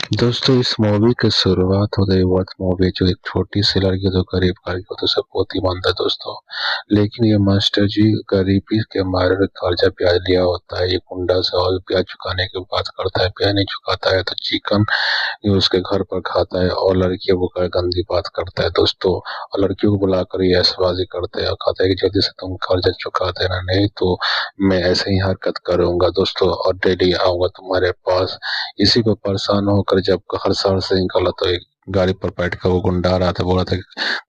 दोस्तों, इस मूवी की शुरुआत हो गई। वह मूवी जो एक छोटी सी लड़की जो गरीब घर की होती है, उसे पोती मानता है दोस्तों। लेकिन ये मास्टर जी गरीबी के मारे कर्जा ब्याज लिया होता है। ये गुंडा से और ब्याज चुकाने की बात करता है। ब्याज नहीं चुकाता है तो चिकन ये उसके घर पर खाता है और लड़कियों को गंदी बात करता है दोस्तों। और लड़कियों को बुलाकर ये ऐशबाजी करते हैं और कहता है कि जल्दी से तुम कर्जा चुका देना, नहीं तो मैं ऐसे ही हरकत करूंगा दोस्तों और डेली आऊंगा तुम्हारे पास। इसी पे परेशान होकर जब हर शहर से निकला तो एक गाड़ी पर बैठकर वो गुंडा आ रहा था, बोला था कि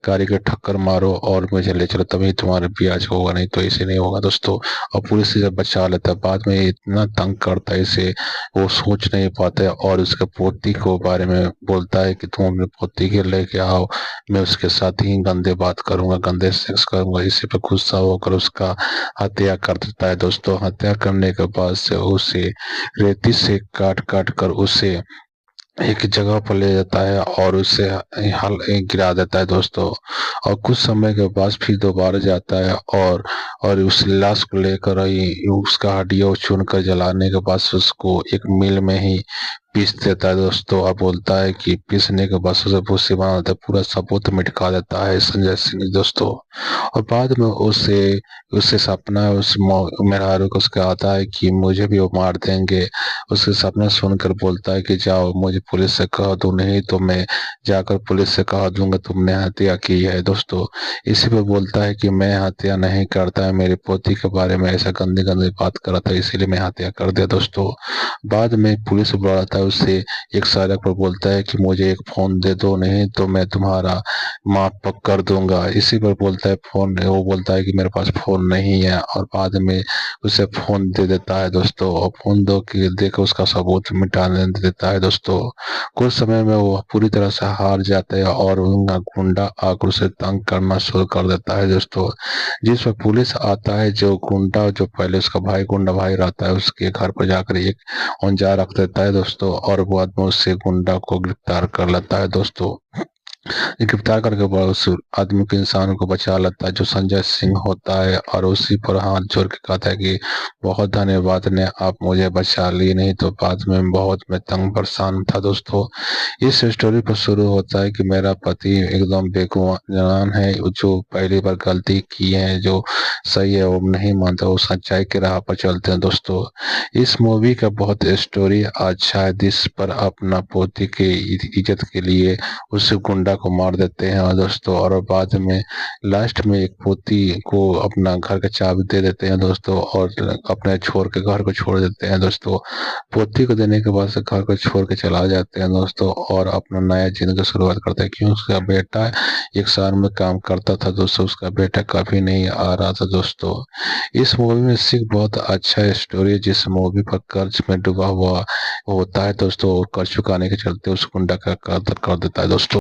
गाड़ी के ठक्कर मारो और मुझे ले चलो, तभी तुम्हारे ब्याज होगा, नहीं तो ऐसे नहीं होगा दोस्तों। और पुलिस से जब बचा लेता है, बाद में ये इतना तंग करता है इसे, वो सोच नहीं पाता है और उसके पोती को बारे में बोलता है कि तुम अपने पोती के लेके आओ, मैं उसके साथ ही गंदे बात करूंगा, गंदे सेक्स करूंगा। इसी पे गुस्सा होकर उसका हत्या कर देता है दोस्तों। हत्या करने के बाद से उसे रेती से काट काट कर उसे एक जगह पर ले जाता है और उसे हल गिरा देता है दोस्तों। और कुछ समय के बाद फिर दोबारा जाता है और उस लाश को लेकर उसका हड्डियां चुन कर जलाने के बाद उसको एक मिल में ही पीस देता है दोस्तों। और बोलता है कि पीसने के बाद उसे भूसी बना देता है, पूरा सबूत मिटा देता है संजय सिंह दोस्तों। और बाद में उसे उससे सपना उस मेहरारू को उसका आता है कि मुझे भी वो मार देंगे। उसके सपना सुनकर बोलता है कि जाओ मुझे पुलिस से कह दो, नहीं तो मैं जाकर पुलिस से कह दूंगा तुमने हत्या की है दोस्तों। इसी पे बोलता है कि मैं हत्या नहीं करता है, मेरे पोती के बारे में ऐसा गंदी गंदी बात कर रहा था, इसीलिए मैं हत्या कर दिया दोस्तों। बाद में पुलिस बुलाता है उसे, एक सड़क पर बोलता है कि मुझे एक फोन दे दो, नहीं तो मैं तुम्हारा माफ पक कर दूंगा। इसी पर बोलता है फोन, वो बोलता है कि मेरे पास फोन नहीं है और बाद में उसे फोन दे देता है दोस्तों। और फोन दो के देकर उसका सबूत मिटाने देता है दोस्तों। कुछ समय में वो पूरी तरह से हार जाता है और उनका गुंडा आकर उसे तंग करना शुरू कर देता है दोस्तों। जिस पर पुलिस आता है, जो गुंडा जो पहले उसका भाई गुंडा भाई रहता है उसके घर पर जाकर एक औंजा रख देता है दोस्तों और बाद में उससे गुंडा को गिरफ्तार कर लेता है दोस्तों। गिरफ्तार करके वो उस आदमी को इंसान को बचा लेता है जो संजय सिंह होता है और उसी पर हाथ जोड़ के कहता है कि बहुत धन्यवाद ने आप मुझे बचा लिए, नहीं तो बाद में बहुत मैं तंग परेशान था दोस्तों। इस स्टोरी पर शुरू होता है कि मेरा पति एकदम बेगुमान है, जो पहली बार गलती की है, जो सही है वो नहीं मानता, वो सच्चाई के राह पर चलते हैं दोस्तों। इस मूवी का बहुत स्टोरी अच्छा है, जिस पर अपना पोती के इज्जत के लिए उस गुंडा को मार देते हैं और दोस्तों। और बाद में लास्ट में एक पोती को अपना घर का चाबी दे देते हैं दोस्तों और अपने छोड़ के घर को छोड़ देते हैं दोस्तों। पोती को देने के बाद से घर को छोड़ के चला जाते हैं दोस्तों और अपना नया जिंदगी शुरुआत करते हैं। क्यों, उसका बेटा एक शहर में काम करता था दोस्तों, उसका बेटा कभी नहीं आ रहा था दोस्तों। इस मूवी में सीख बहुत अच्छा स्टोरी है, जिस मूवी पर कर्ज में डूबा हुआ होता है दोस्तों, कर्ज चुकाने के चलते उस गुंडा का कत्ल कर देता है दोस्तों।